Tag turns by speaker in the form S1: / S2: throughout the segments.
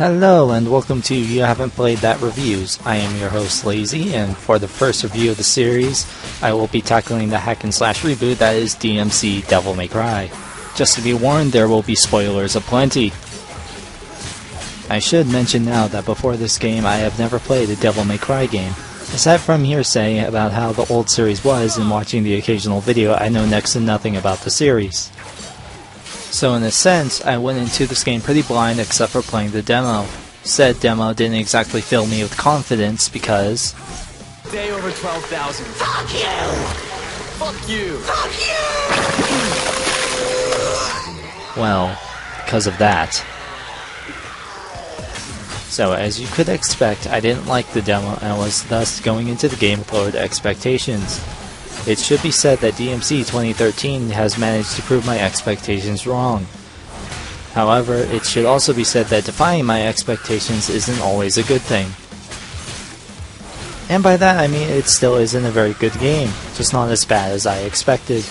S1: Hello and welcome to You Haven't Played That Reviews. I am your host Lazy, and for the first review of the series, I will be tackling the hack and slash reboot that is DmC Devil May Cry. Just to be warned, there will be spoilers aplenty. I should mention now that before this game I have never played a Devil May Cry game. Aside from hearsay about how the old series was and watching the occasional video, I know next to nothing about the series. So in a sense, I went into this game pretty blind except for playing the demo. Said demo didn't exactly fill me with confidence because...
S2: Day over 12,000. Fuck you! Fuck you! Fuck
S1: you! Well, because of that. So as you could expect, I didn't like the demo and was thus going into the game with lowered expectations. It should be said that DmC 2013 has managed to prove my expectations wrong. However, it should also be said that defying my expectations isn't always a good thing. And by that I mean it still isn't a very good game, just not as bad as I expected.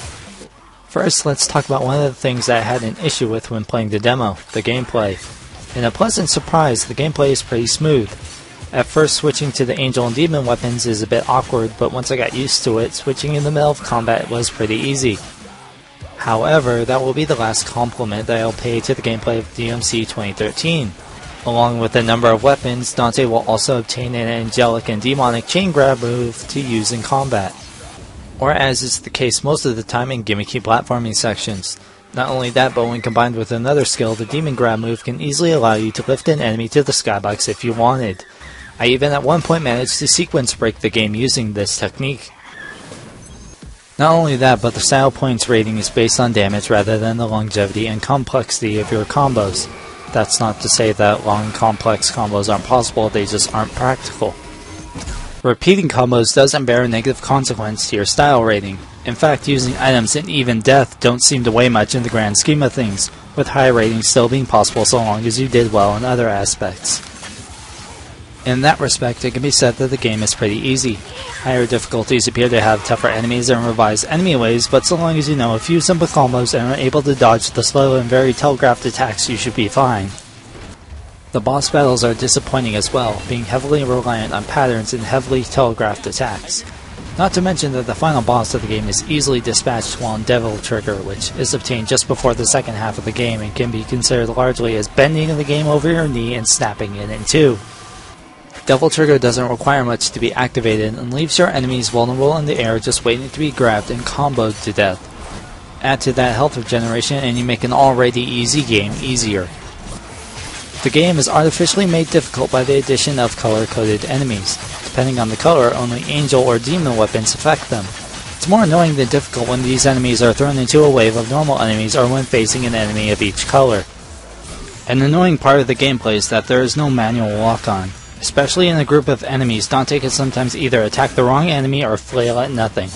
S1: First, let's talk about one of the things that I had an issue with when playing the demo, the gameplay. In a pleasant surprise, the gameplay is pretty smooth. At first, switching to the angel and demon weapons is a bit awkward, but once I got used to it, switching in the middle of combat was pretty easy. However, that will be the last compliment that I'll pay to the gameplay of DmC 2013. Along with a number of weapons, Dante will also obtain an angelic and demonic chain grab move to use in combat. Or as is the case most of the time in gimmicky platforming sections. Not only that, but when combined with another skill, the demon grab move can easily allow you to lift an enemy to the skybox if you wanted. I even at one point managed to sequence break the game using this technique. Not only that, but the style points rating is based on damage rather than the longevity and complexity of your combos. That's not to say that long complex combos aren't possible, they just aren't practical. Repeating combos doesn't bear a negative consequence to your style rating. In fact, using items in even death don't seem to weigh much in the grand scheme of things, with high ratings still being possible so long as you did well in other aspects. In that respect, it can be said that the game is pretty easy. Higher difficulties appear to have tougher enemies and revised enemy ways, but so long as you know a few simple combos and are able to dodge the slow and very telegraphed attacks, you should be fine. The boss battles are disappointing as well, being heavily reliant on patterns and heavily telegraphed attacks. Not to mention that the final boss of the game is easily dispatched while in Devil Trigger, which is obtained just before the second half of the game and can be considered largely as bending the game over your knee and snapping it in two. Devil Trigger doesn't require much to be activated and leaves your enemies vulnerable in the air just waiting to be grabbed and comboed to death. Add to that health regeneration and you make an already easy game easier. The game is artificially made difficult by the addition of color-coded enemies. Depending on the color, only angel or demon weapons affect them. It's more annoying than difficult when these enemies are thrown into a wave of normal enemies or when facing an enemy of each color. An annoying part of the gameplay is that there is no manual lock-on. Especially in a group of enemies, Dante can sometimes either attack the wrong enemy or flail at nothing.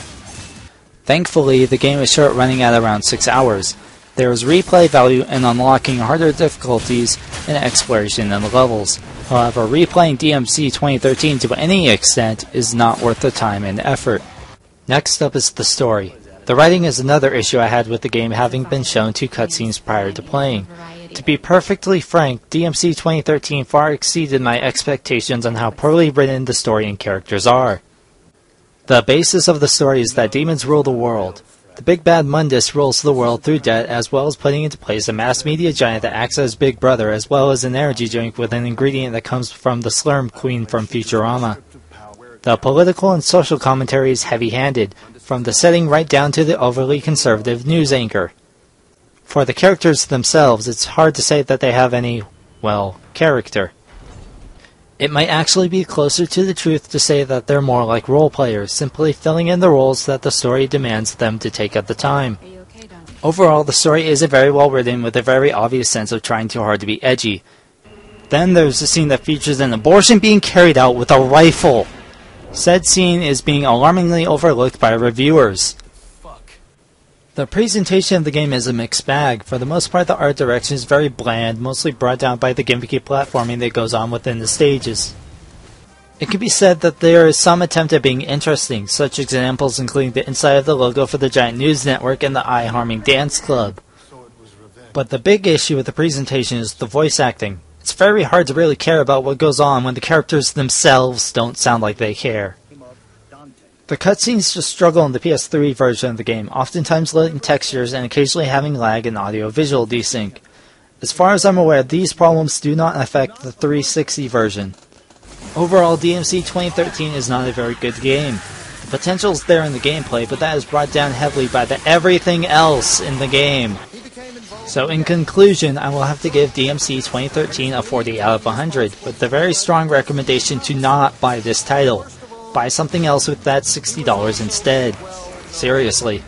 S1: Thankfully, the game is short, running at around 6 hours. There is replay value in unlocking harder difficulties and exploration in the levels. However, replaying DmC 2013 to any extent is not worth the time and effort. Next up is the story. The writing is another issue I had with the game, having been shown 2 cutscenes prior to playing. To be perfectly frank, DmC 2013 far exceeded my expectations on how poorly written the story and characters are. The basis of the story is that demons rule the world. The big bad Mundus rules the world through debt, as well as putting into place a mass media giant that acts as Big Brother, as well as an energy drink with an ingredient that comes from the Slurm Queen from Futurama. The political and social commentary is heavy-handed, from the setting right down to the overly conservative news anchor. For the characters themselves, it's hard to say that they have any, well, character. It might actually be closer to the truth to say that they're more like role players, simply filling in the roles that the story demands them to take at the time. Overall, the story isn't very well written, with a very obvious sense of trying too hard to be edgy. Then there's a scene that features an abortion being carried out with a rifle. Said scene is being alarmingly overlooked by reviewers. The presentation of the game is a mixed bag. For the most part, the art direction is very bland, mostly brought down by the gimmicky platforming that goes on within the stages. It can be said that there is some attempt at being interesting, such examples including the inside of the logo for the giant news network and the eye-harming dance club. But the big issue with the presentation is the voice acting. It's very hard to really care about what goes on when the characters themselves don't sound like they care. The cutscenes just struggle in the PS3 version of the game, oftentimes lacking textures and occasionally having lag and audio-visual desync. As far as I'm aware, these problems do not affect the 360 version. Overall, DmC 2013 is not a very good game. The potential is there in the gameplay, but that is brought down heavily by the everything else in the game. So in conclusion, I will have to give DmC 2013 a 40 out of 100, with the very strong recommendation to not buy this title. Buy something else with that $60 instead. Seriously.